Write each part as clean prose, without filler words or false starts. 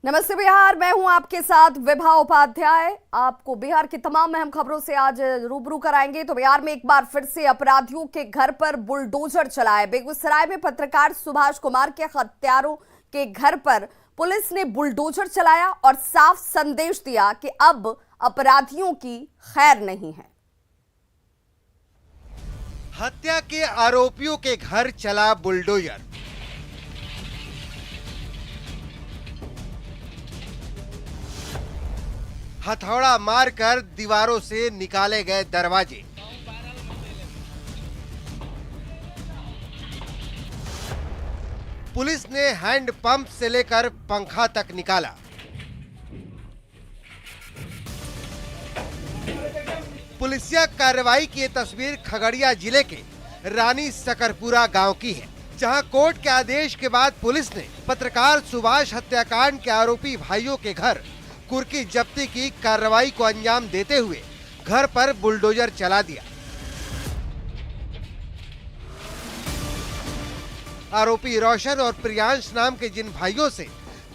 नमस्ते बिहार, मैं हूं आपके साथ विभा उपाध्याय। आपको बिहार की तमाम अहम खबरों से आज रूबरू कराएंगे। तो बिहार में एक बार फिर से अपराधियों के घर पर बुलडोजर चला है। बेगूसराय में पत्रकार सुभाष कुमार के हत्यारों के घर पर पुलिस ने बुलडोजर चलाया और साफ संदेश दिया कि अब अपराधियों की खैर नहीं है। हत्या के आरोपियों के घर चला बुलडोजर। हथौड़ा मारकर दीवारों से निकाले गए दरवाजे। पुलिस ने हैंड पंप से लेकर पंखा तक निकाला। पुलिसिया कार्रवाई की ये तस्वीर खगड़िया जिले के रानी सकरपुरा गांव की है, जहां कोर्ट के आदेश के बाद पुलिस ने पत्रकार सुभाष हत्याकांड के आरोपी भाइयों के घर कुर्की जब्ती की कार्रवाई को अंजाम देते हुए घर पर बुलडोजर चला दिया। आरोपी रोशन और प्रियांश नाम के जिन भाइयों से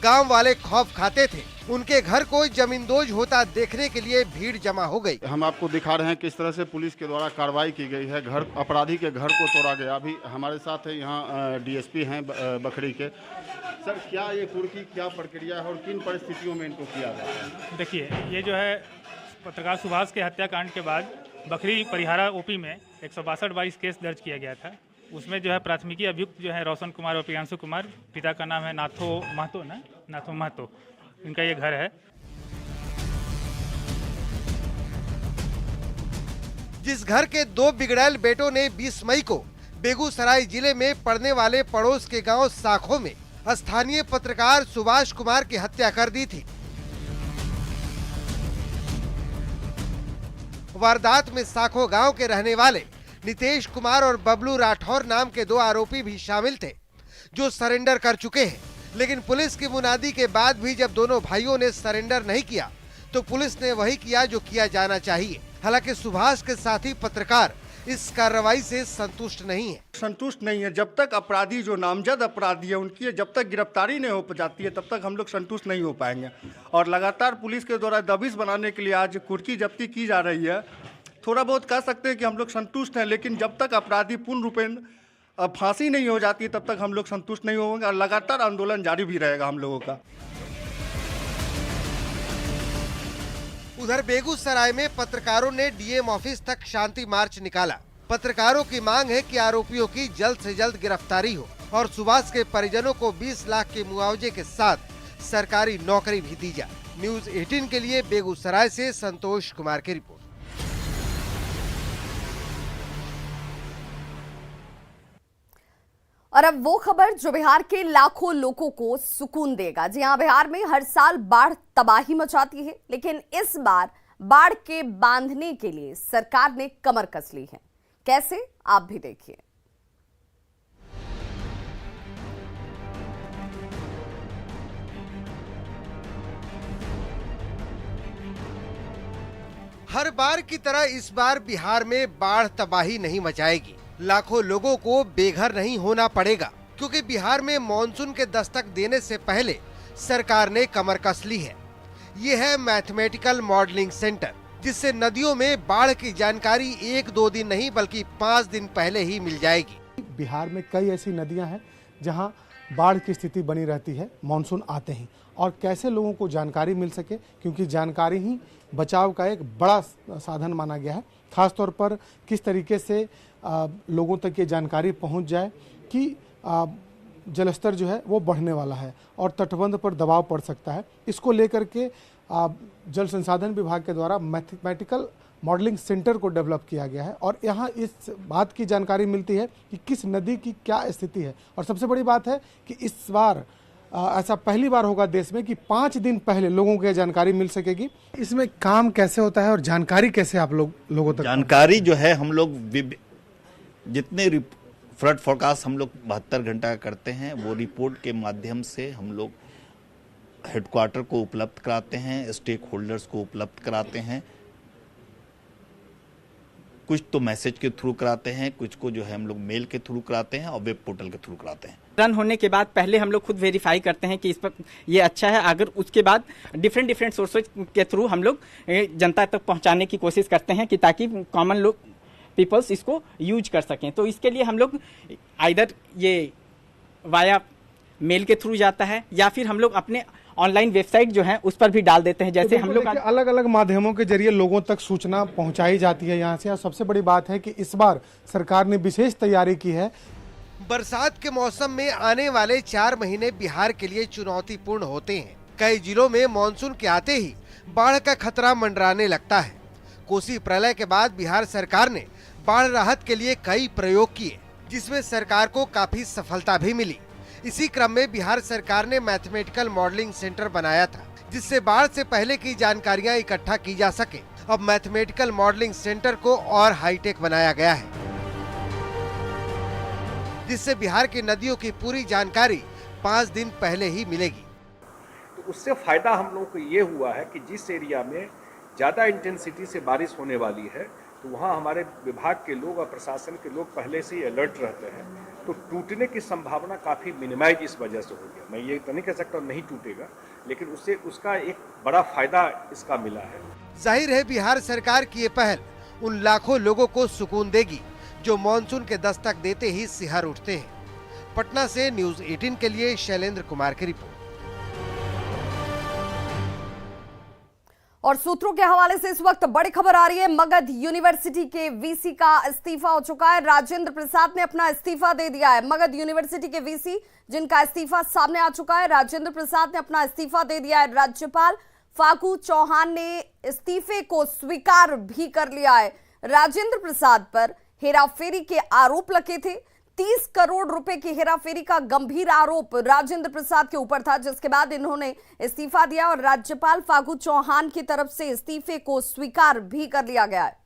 गांव वाले खौफ खाते थे, उनके घर को जमींदोज होता देखने के लिए भीड़ जमा हो गई। हम आपको दिखा रहे हैं किस तरह से पुलिस के द्वारा कार्रवाई की गई है। घर अपराधी के घर को तोड़ा गया। अभी हमारे साथ है यहाँ डीएसपी हैं बखरी के। सर, क्या ये कुर्की क्या प्रक्रिया है और किन परिस्थितियों में इनको किया गया है? देखिए, ये जो है पत्रकार सुभाष के हत्याकांड के बाद बखरी परिहारा ओपी में 162 केस दर्ज किया गया था। उसमें जो है प्राथमिकी अभियुक्त जो है रोशन कुमार और प्रियांशु कुमार, पिता का नाम है नाथो महतो, इनका ये घर है। जिस घर के दो बिगड़ैल बेटों ने 20 मई को बेगूसराय जिले में पड़ने वाले पड़ोस के गांव साखो में स्थानीय पत्रकार सुभाष कुमार की हत्या कर दी थी। वारदात में साखो गांव के रहने वाले नितेश कुमार और बबलू राठौर नाम के दो आरोपी भी शामिल थे, जो सरेंडर कर चुके हैं। लेकिन पुलिस की मुनादी के बाद भी जब दोनों भाइयों ने सरेंडर नहीं किया, तो पुलिस ने वही किया जो किया जाना चाहिए। हालांकि सुभाष के साथी पत्रकार इस कार्रवाई से संतुष्ट नहीं है। जब तक अपराधी जो नामजद अपराधी है उनकी जब तक गिरफ्तारी नहीं हो जाती है, तब तक हम लोग संतुष्ट नहीं हो पाएंगे। और लगातार पुलिस के द्वारा दबिश बनाने के लिए आज कुर्की जब्ती की जा रही है। थोड़ा बहुत कह सकते हैं कि हम लोग संतुष्ट हैं, लेकिन जब तक अपराधी पूर्ण रूपेण फांसी नहीं हो जाती तब तक हम लोग संतुष्ट नहीं होंगे और लगातार आंदोलन जारी भी रहेगा हम लोगों का। उधर बेगूसराय में पत्रकारों ने डीएम ऑफिस तक शांति मार्च निकाला। पत्रकारों की मांग है कि आरोपियों की जल्द से जल्द गिरफ्तारी हो और सुभाष के परिजनों को 20 लाख के मुआवजे के साथ सरकारी नौकरी भी दी जाए। न्यूज 18 के लिए बेगूसराय से संतोष कुमार की रिपोर्ट। और अब वो खबर जो बिहार के लाखों लोगों को सुकून देगा। जी हां, बिहार में हर साल बाढ़ तबाही मचाती है, लेकिन इस बार बाढ़ के बांधने के लिए सरकार ने कमर कस ली है। कैसे, आप भी देखिए। हर बार की तरह इस बार बिहार में बाढ़ तबाही नहीं मचाएगी। लाखों लोगों को बेघर नहीं होना पड़ेगा, क्योंकि बिहार में मानसून के दस्तक देने से पहले सरकार ने कमर कस ली है। ये है मैथमेटिकल मॉडलिंग सेंटर, जिससे नदियों में बाढ़ की जानकारी 1-2 दिन नहीं बल्कि 5 दिन पहले ही मिल जाएगी। बिहार में कई ऐसी नदियां हैं जहां बाढ़ की स्थिति बनी रहती है मानसून आते ही, और कैसे लोगों को जानकारी मिल सके, क्योंकि जानकारी ही बचाव का एक बड़ा साधन माना गया है। खासतौर पर किस तरीके से लोगों तक ये जानकारी पहुंच जाए कि जलस्तर जो है वो बढ़ने वाला है और तटबंध पर दबाव पड़ सकता है। इसको लेकर के जल संसाधन विभाग के द्वारा मैथमेटिकल मॉडलिंग सेंटर को डेवलप किया गया है और यहाँ इस बात की जानकारी मिलती है कि किस नदी की क्या स्थिति है। और सबसे बड़ी बात है कि इस बार ऐसा पहली बार होगा देश में कि 5 दिन पहले लोगों को जानकारी मिल सकेगी। इसमें काम कैसे होता है और जानकारी कैसे आप लोगों तक? जानकारी जो है हम लोग जितने फ्लड फोरकास्ट हम लोग 72 घंटा का करते हैं, वो रिपोर्ट के माध्यम से हम लोग हेडक्वार्टर को उपलब्ध कराते हैं, स्टेक होल्डर्स को उपलब्ध कराते हैं। कुछ तो मैसेज के थ्रू कराते हैं, कुछ को जो है हम लोग मेल के थ्रू कराते हैं और वेब पोर्टल के थ्रू कराते हैं। रन होने के बाद पहले हम लोग खुद वेरीफाई करते हैं कि इस पर ये अच्छा है, अगर उसके बाद डिफरेंट सोर्सेज के थ्रू हम लोग जनता तक पहुंचाने की कोशिश करते हैं कि ताकि कॉमन लोग पीपल्स इसको यूज कर सकें। तो इसके लिए हम लोग आइदर ये वाया मेल के थ्रू जाता है या फिर हम लोग अपने ऑनलाइन वेबसाइट जो है उस पर भी डाल देते हैं। जैसे हम लोग अलग अलग माध्यमों के जरिए लोगों तक सूचना पहुंचाई जाती है यहाँ से। और सबसे बड़ी बात है कि इस बार सरकार ने विशेष तैयारी की है। बरसात के मौसम में आने वाले 4 महीने बिहार के लिए चुनौतीपूर्ण होते हैं। कई जिलों में मानसून के आते ही बाढ़ का खतरा मंडराने लगता है। कोसी प्रलय के बाद बिहार सरकार ने बाढ़ राहत के लिए कई प्रयोग किए, जिसमें सरकार को काफी सफलता भी मिली। इसी क्रम में बिहार सरकार ने मैथमेटिकल मॉडलिंग सेंटर बनाया था, जिससे बाढ़ से पहले की जानकारियां इकट्ठा की जा सके। अब मैथमेटिकल मॉडलिंग सेंटर को और हाईटेक बनाया गया है, जिससे बिहार की नदियों की पूरी जानकारी 5 दिन पहले ही मिलेगी। तो उससे फायदा हम लोगों को ये हुआ है कि जिस एरिया में ज़्यादा इंटेंसिटी से बारिश होने वाली है तो वहाँ हमारे विभाग के लोग और प्रशासन के लोग पहले से ही अलर्ट रहते हैं, तो टूटने की संभावना काफ़ी मिनिमाइज इस वजह से हो गया। मैं ये तो नहीं कह सकता नहीं टूटेगा, लेकिन उससे उसका एक बड़ा फायदा इसका मिला है। जाहिर है बिहार सरकार की ये पहल उन लाखों लोगों को सुकून देगी जो मानसून के दस्तक देते ही सिहर उठते हैं। पटना से न्यूज़ 18 के लिए शैलेंद्र कुमार की रिपोर्ट। और सूत्रों के हवाले से इस वक्त बड़ी खबर आ रही है। मगध यूनिवर्सिटी के वीसी का इस्तीफा हो चुका है। राजेंद्र प्रसाद ने अपना इस्तीफा दे दिया है। मगध यूनिवर्सिटी के वीसी जिनका इस्तीफा सामने आ चुका है, राजेंद्र प्रसाद ने अपना इस्तीफा दे दिया है। राज्यपाल फागू चौहान ने इस्तीफे को स्वीकार भी कर लिया है। राजेंद्र प्रसाद पर हेराफेरी के आरोप लगे थे। 30 करोड़ रुपए की हेराफेरी का गंभीर आरोप राजेंद्र प्रसाद के ऊपर था, जिसके बाद इन्होंने इस्तीफा दिया और राज्यपाल फागू चौहान की तरफ से इस्तीफे को स्वीकार भी कर लिया गया है।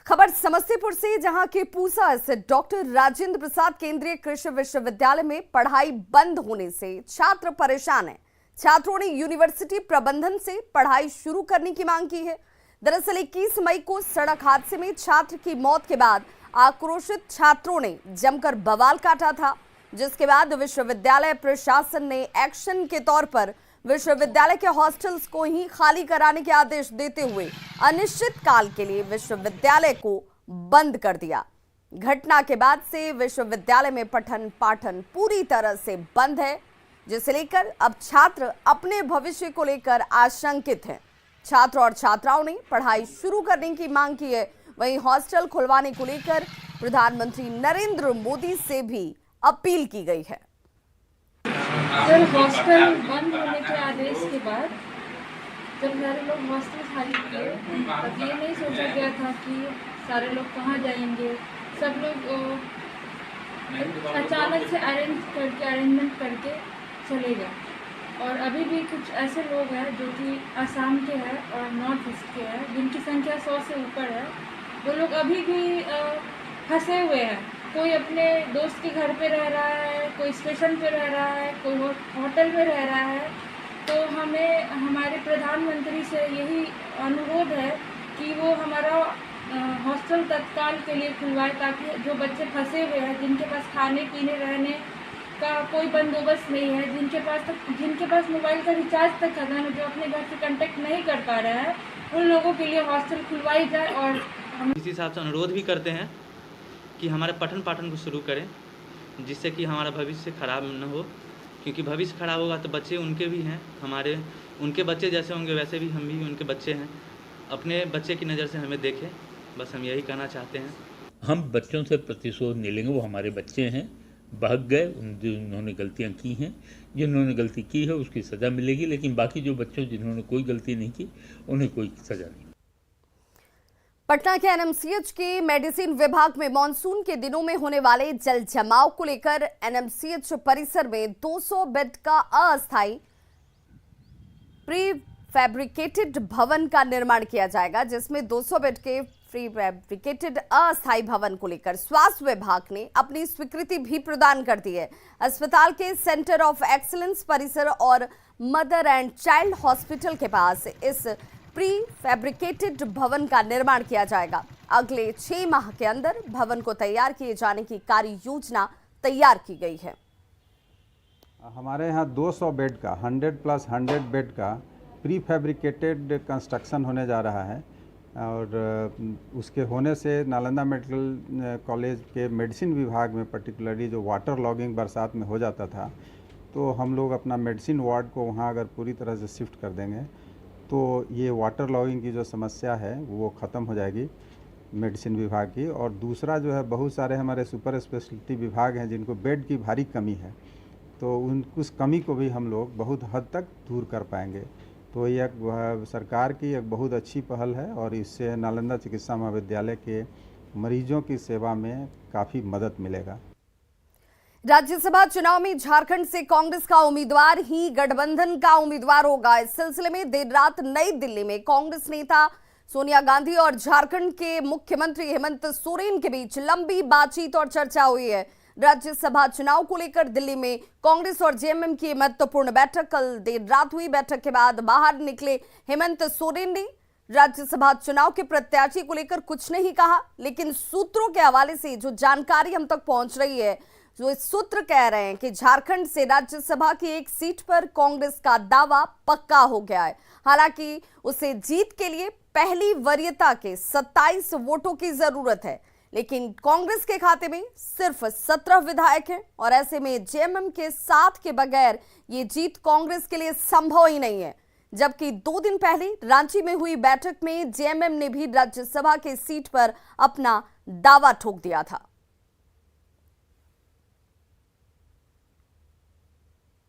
खबर समस्तीपुर से, जहां के पूसा स्थित डॉक्टर राजेंद्र प्रसाद केंद्रीय कृषि विश्वविद्यालय में पढ़ाई बंद होने से छात्र परेशान हैं। छात्रों ने यूनिवर्सिटी प्रबंधन से पढ़ाई शुरू करने की मांग की है। दरअसल 21 मई को सड़क हादसे में छात्र की मौत के बाद आक्रोशित छात्रों ने जमकर बवाल काटा था, जिसके बाद विश्वविद्यालय प्रशासन ने एक्शन के तौर पर विश्वविद्यालय के हॉस्टल्स को ही खाली कराने के आदेश देते हुए अनिश्चित काल के लिए विश्वविद्यालय को बंद कर दिया। घटना के बाद से विश्वविद्यालय में पठन पाठन पूरी तरह से बंद है, जिसे लेकर अब छात्र अपने भविष्य को लेकर आशंकित हैं। छात्र और छात्राओं ने पढ़ाई शुरू करने की मांग की है। वहीं हॉस्टल खुलवाने को लेकर प्रधानमंत्री नरेंद्र मोदी से भी अपील की गई है। सर, हॉस्टल बंद होने के आदेश के बाद जब सारे लोग हॉस्टल खाली किए, तब ये नहीं सोचा गया था कि सारे लोग कहाँ जाएंगे। सब लोग अचानक से अरेंजमेंट करके चले गए। और अभी भी कुछ ऐसे लोग हैं जो कि आसाम के हैं और नॉर्थ ईस्ट के हैं, जिनकी संख्या 100 से ऊपर है। वो लोग अभी भी फंसे हुए हैं। कोई अपने दोस्त के घर पे रह रहा है, कोई स्टेशन पे रह रहा है, कोई होटल में रह रहा है। तो हमें हमारे प्रधानमंत्री से यही अनुरोध है कि वो हमारा हॉस्टल तत्काल के लिए खुलवाए, ताकि जो बच्चे फंसे हुए हैं, जिनके पास खाने पीने रहने का कोई बंदोबस्त नहीं है, जिनके पास मोबाइल का रिचार्ज तक खत्म है, जो अपने घर से कांटेक्ट नहीं कर पा रहा है, उन लोगों के लिए हॉस्टल खुलवाई जाए। और हम इसी हिसाब से अनुरोध भी करते हैं कि हमारे पठन पाठन को शुरू करें, जिससे कि हमारा भविष्य खराब न हो, क्योंकि भविष्य खराब होगा तो बच्चे उनके भी हैं, उनके बच्चे जैसे होंगे वैसे भी हम भी उनके बच्चे हैं। अपने बच्चे की नज़र से हमें देखें, बस हम यही कहना चाहते हैं। हम बच्चों से प्रतिशोध नहीं लेंगे, वो हमारे बच्चे हैं, भाग गए, उन्होंने गलतियां की हैं, जिन्होंने गलती की है उसकी सज़ा मिलेगी, लेकिन बाकी जो बच्चों जिन्होंने कोई गलती नहीं की उन्हें कोई सज़ा नहीं। पटना के एनएमसीएच के मेडिसिन विभाग में मानसून के दिनों में होने वाले जल जमाव को लेकर एनएमसीएच परिसर में 200 बेड का अस्थायी प्री फैब्रिकेटेड भवन का निर्माण किया जाएगा, जिसमें 200 बेड के प्री फैब्रिकेटेड अस्थायी भवन को लेकर स्वास्थ्य विभाग ने अपनी स्वीकृति भी प्रदान कर दी है। अस्पताल के सेंटर ऑफ एक्सीलेंस परिसर और मदर एंड चाइल्ड हॉस्पिटल के पास इस प्री फैब्रिकेटेड भवन का निर्माण किया जाएगा। अगले 6 माह के अंदर भवन को तैयार किए जाने की कार्य योजना तैयार की गई है। हमारे यहाँ 200 बेड का 100+100 बेड का प्री फैब्रिकेटेड कंस्ट्रक्शन होने जा रहा है और उसके होने से नालंदा मेडिकल कॉलेज के मेडिसिन विभाग में पर्टिकुलरली जो वाटर लॉगिंग बरसात में हो जाता था, तो हम लोग अपना मेडिसिन वार्ड को वहाँ अगर पूरी तरह से शिफ्ट कर देंगे तो ये वाटर लॉगिंग की जो समस्या है वो ख़त्म हो जाएगी मेडिसिन विभाग की। और दूसरा जो है, बहुत सारे हमारे सुपर स्पेशलिटी विभाग हैं जिनको बेड की भारी कमी है, तो उस कमी को भी हम लोग बहुत हद तक दूर कर पाएंगे। तो ये सरकार की एक बहुत अच्छी पहल है और इससे नालंदा चिकित्सा महाविद्यालय के मरीजों की सेवा में काफ़ी मदद मिलेगा। राज्यसभा चुनाव में झारखंड से कांग्रेस का उम्मीदवार ही गठबंधन का उम्मीदवार होगा। इस सिलसिले में देर रात नई दिल्ली में कांग्रेस नेता सोनिया गांधी और झारखंड के मुख्यमंत्री हेमंत सोरेन के बीच लंबी बातचीत और चर्चा हुई है। राज्यसभा चुनाव को लेकर दिल्ली में कांग्रेस और जेएमएम की महत्वपूर्ण बैठक कल देर रात हुई। बैठक के बाद बाहर निकले हेमंत सोरेन ने राज्यसभा चुनाव के प्रत्याशी को लेकर कुछ नहीं कहा, लेकिन सूत्रों के हवाले से जो जानकारी हम तक पहुंच रही है, जो इस सूत्र कह रहे हैं कि झारखंड से राज्यसभा की एक सीट पर कांग्रेस का दावा पक्का हो गया है। हालांकि उसे जीत के लिए पहली वरीयता के 27 वोटों की जरूरत है, लेकिन कांग्रेस के खाते में सिर्फ 17 विधायक हैं और ऐसे में जेएमएम के साथ के बगैर ये जीत कांग्रेस के लिए संभव ही नहीं है। जबकि 2 दिन पहले रांची में हुई बैठक में जेएमएम ने भी राज्यसभा के सीट पर अपना दावा ठोक दिया था।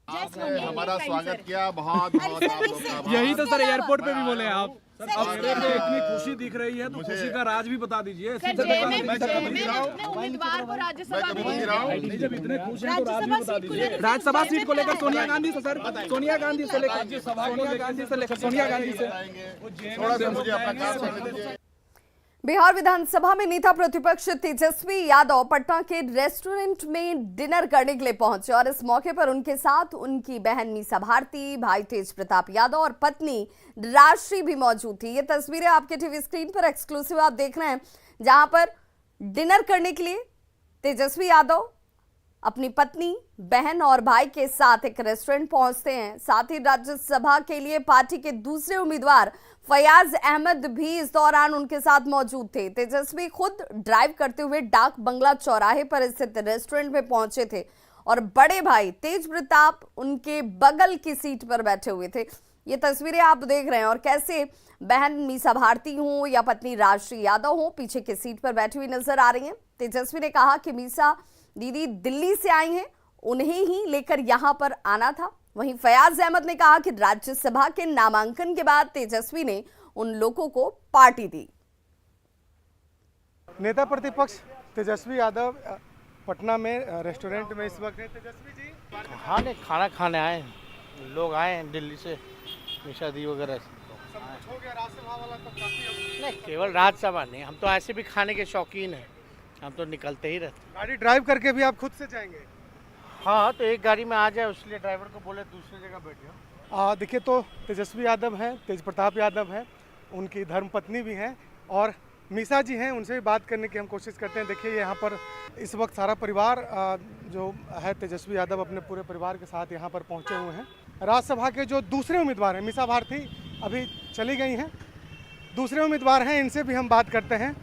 आपने हमारा स्वागत किया, बहुत बहुत आप लोग का यही तो सर एयरपोर्ट पे भी बोले आप। अब इतनी खुशी दिख रही है तो खुशी का राज भी बता दीजिए। राज्यसभा सीट को लेकर सोनिया गांधी से सर, सोनिया गांधी से लेकर सोनिया गांधी से थोड़ा सा मुझे अपना काम करने दीजिए। बिहार विधानसभा में नेता प्रतिपक्ष तेजस्वी यादव पटना के रेस्टोरेंट में डिनर करने के लिए पहुंचे और इस मौके पर उनके साथ उनकी बहन मीसा भारती, भाई तेज प्रताप यादव और पत्नी राशि भी मौजूद थी। ये तस्वीरें आपके टीवी स्क्रीन पर एक्सक्लूसिव आप देख रहे हैं, जहां पर डिनर करने के लिए तेजस्वी यादव अपनी पत्नी, बहन और भाई के साथ एक रेस्टोरेंट पहुंचते हैं। साथ ही राज्यसभा के लिए पार्टी के दूसरे उम्मीदवार फयाज अहमद भी इस दौरान उनके साथ मौजूद थे। तेजस्वी खुद ड्राइव करते हुए डाक बंगला चौराहे पर स्थित रेस्टोरेंट में पहुंचे थे और बड़े भाई तेज प्रताप उनके बगल की सीट पर बैठे हुए थे। ये तस्वीरें आप देख रहे हैं और कैसे बहन मीसा भारती हो या पत्नी राशि यादव हो, पीछे की सीट पर बैठी हुई नजर आ रही हैं। तेजस्वी ने कहा कि मीसा दीदी दिल्ली से आई हैं, उन्हें ही लेकर यहां पर आना था। वहीं फयाज अहमद ने कहा कि राज्यसभा के नामांकन के बाद तेजस्वी ने उन लोगों को पार्टी दी। नेता प्रतिपक्ष तेजस्वी यादव पटना में रेस्टोरेंट में इस वक्त है। तेजस्वी जी खाना खाने आए लोग आए हैं दिल्ली से, शादी वगैरह से। हो गया राज्यसभा वाला तो काफी नहीं, केवल राज्यसभा नहीं, हम तो ऐसे भी खाने के शौकीन हैं, हम तो निकलते ही रहते। गाड़ी ड्राइव करके भी आप खुद से जाएंगे? हाँ, तो एक गाड़ी में आ जाए, उसलिए ड्राइवर को बोले दूसरी जगह बैठे। देखिए, तो तेजस्वी यादव हैं, तेज प्रताप यादव हैं, उनकी धर्मपत्नी भी हैं और मीसा जी हैं, उनसे भी बात करने की हम कोशिश करते हैं। देखिए, यहाँ पर इस वक्त सारा परिवार जो है तेजस्वी यादव अपने पूरे परिवार के साथ यहाँ पर पहुँचे हुए हैं। राज्यसभा के जो दूसरे उम्मीदवार हैं, मीसा भारती अभी चली गई हैं, दूसरे उम्मीदवार हैं, इनसे भी हम बात करते हैं।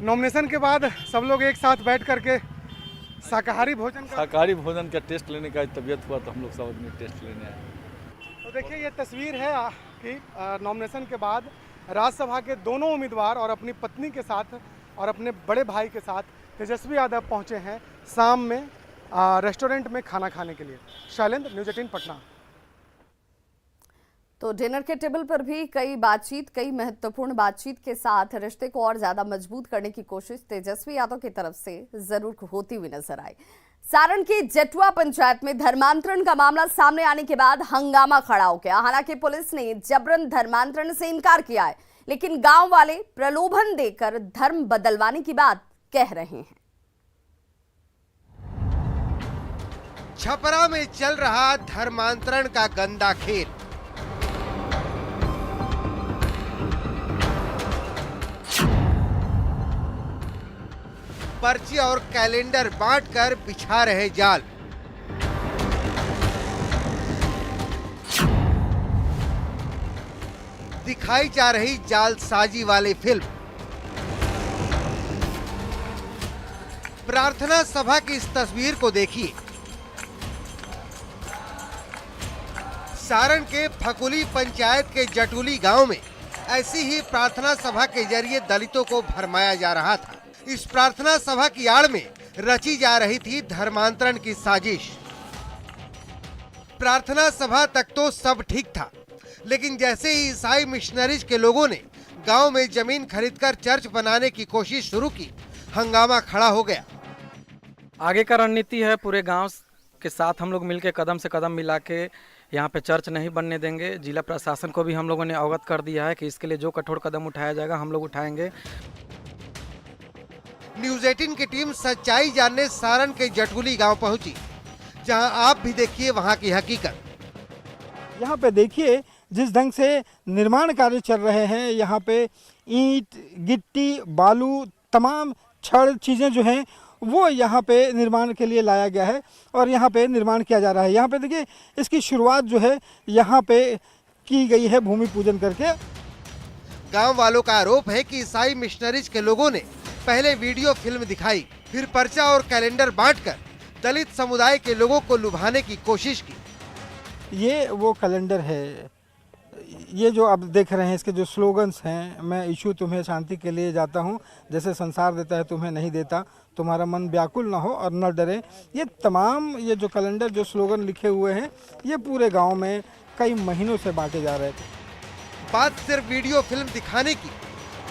नॉमिनेशन के बाद सब लोग एक साथ बैठ करके शाकाहारी भोजन का टेस्ट लेने का तबीयत हुआ तो हम लोग सब अपने टेस्ट लेने आए। तो देखिए, ये तस्वीर है कि नॉमिनेशन के बाद राज्यसभा के दोनों उम्मीदवार और अपनी पत्नी के साथ और अपने बड़े भाई के साथ तेजस्वी यादव पहुंचे हैं शाम में रेस्टोरेंट में खाना खाने के लिए। शैलेंद्र, न्यूज़ 18 पटना। तो डिनर के टेबल पर भी कई महत्वपूर्ण बातचीत के साथ रिश्ते को और ज्यादा मजबूत करने की कोशिश तेजस्वी यादव की तरफ से जरूर होती हुई नजर आई। सारण के जटुआ पंचायत में धर्मांतरण का मामला सामने आने के बाद हंगामा खड़ा हो गया। हालांकि पुलिस ने जबरन धर्मांतरण से इनकार किया है, लेकिन गांव वाले प्रलोभन देकर धर्म बदलवाने की बात कह रहे हैं। छपरा में चल रहा धर्मांतरण का गंदा खेल। पर्ची और कैलेंडर बांटकर बिछा रहे जाल। दिखाई जा रही जालसाजी वाली फिल्म। प्रार्थना सभा की इस तस्वीर को देखिए। सारण के फकुली पंचायत के जटुली गांव में ऐसी ही प्रार्थना सभा के जरिए दलितों को भरमाया जा रहा था। इस प्रार्थना सभा की आड़ में रची जा रही थी धर्मांतरण की साजिश। प्रार्थना सभा तक तो सब ठीक था, लेकिन जैसे ही ईसाई मिशनरीज के लोगों ने गांव में जमीन खरीदकर चर्च बनाने की कोशिश शुरू की, हंगामा खड़ा हो गया। आगे का रणनीति है पूरे गांव के साथ हम लोग मिलकर कदम से कदम मिला के यहाँ पे चर्च नहीं बनने देंगे। जिला प्रशासन को भी हम लोगों ने अवगत कर दिया है कि इसके लिए जो कठोर कदम उठाया जाएगा हम लोग उठाएंगे। न्यूज़ 18 की टीम सच्चाई जानने सारण के जटुली गांव पहुंची, जहां आप भी देखिए वहां की हकीकत। यहाँ पे देखिए जिस ढंग से निर्माण कार्य चल रहे हैं, यहाँ पे ईंट, गिट्टी, बालू, तमाम छड़ चीज़ें जो हैं वो यहाँ पे निर्माण के लिए लाया गया है और यहाँ पे निर्माण किया जा रहा है। यहाँ पे देखिए इसकी शुरुआत जो है यहाँ पे की गई है भूमि पूजन करके। गांव वालों का आरोप है कि ईसाई मिशनरीज के लोगों ने पहले वीडियो फिल्म दिखाई, फिर पर्चा और कैलेंडर बांटकर दलित समुदाय के लोगों को लुभाने की कोशिश की। ये वो कैलेंडर है, ये जो आप देख रहे हैं इसके जो स्लोगन्स हैं, मैं यीशु तुम्हें शांति के लिए जाता हूँ, जैसे संसार देता है तुम्हें नहीं देता, तुम्हारा मन व्याकुल ना हो और न डरे। ये तमाम ये जो कैलेंडर जो स्लोगन लिखे हुए हैं ये पूरे गांव में कई महीनों से बांटे जा रहे थे। बात सिर्फ वीडियो फिल्म दिखाने की,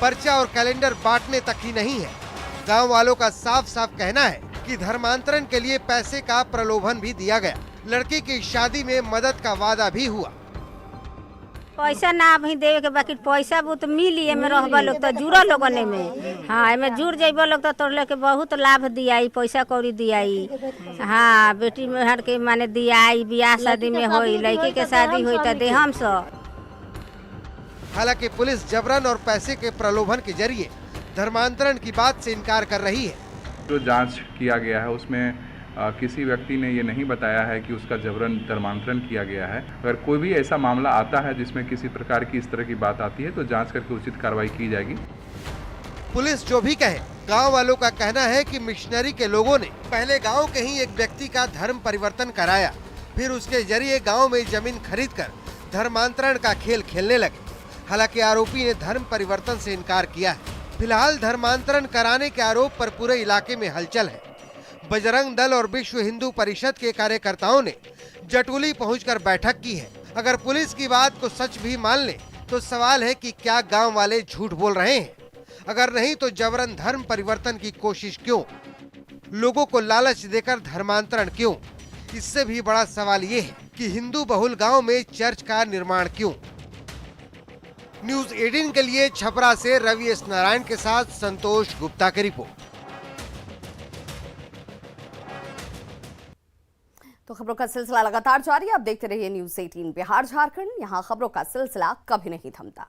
पर्चा और कैलेंडर बांटने तक ही नहीं है। गांव वालों का साफ साफ कहना है कि धर्मांतरण के लिए पैसे का प्रलोभन भी दिया गया। लड़की की शादी में मदद का वादा भी हुआ। पैसा ना भी देवे के, बाकी पैसा बहुत मिली एमे रहबा लोग तो जुड़ा लोगने में। हाँ, एमे जुड़ जाइबा लोग तो तोड़ लेके बहुत लाभ दियाई, पैसा कौड़ी दियाई। हाँ, बेटी मेहर के माने दियाई, बियाह शादी में होई, लड़की के शादी होई तो दे हम सब। हालांकि पुलिस जबरन और पैसे के प्रलोभन के जरिए धर्मांतरण की बात से इनकार कर रही है। जो जांच किया गया है उसमें किसी व्यक्ति ने ये नहीं बताया है कि उसका जबरन धर्मांतरण किया गया है। अगर कोई भी ऐसा मामला आता है जिसमें किसी प्रकार की इस तरह की बात आती है तो जांच करके उचित कार्रवाई की जाएगी। पुलिस जो भी कहे, गांव वालों का कहना है कि मिशनरी के लोगों ने पहले गांव के ही एक व्यक्ति का धर्म परिवर्तन कराया, फिर उसके जरिए गांव में जमीन खरीदकर धर्मांतरण का खेल खेलने लगे। हालांकि आरोपी ने धर्म परिवर्तन से इनकार किया है। फिलहाल धर्मांतरण कराने के आरोप पर पूरे इलाके में हलचल है। बजरंग दल और विश्व हिंदू परिषद के कार्यकर्ताओं ने जटुली पहुंचकर बैठक की है। अगर पुलिस की बात को सच भी मान ले तो सवाल है कि क्या गांव वाले झूठ बोल रहे हैं? अगर नहीं तो जबरन धर्म परिवर्तन की कोशिश क्यों? लोगों को लालच देकर धर्मांतरण क्यों? इससे भी बड़ा सवाल ये है कि हिंदू बहुल गांव में चर्च का निर्माण क्यों? न्यूज़ 18 के लिए छपरा से रवि एस नारायण के साथ संतोष गुप्ता की रिपोर्ट। तो खबरों का सिलसिला लगातार जारी है। आप देखते रहिए न्यूज़ 18 बिहार झारखंड। यहाँ खबरों का सिलसिला कभी नहीं थमता।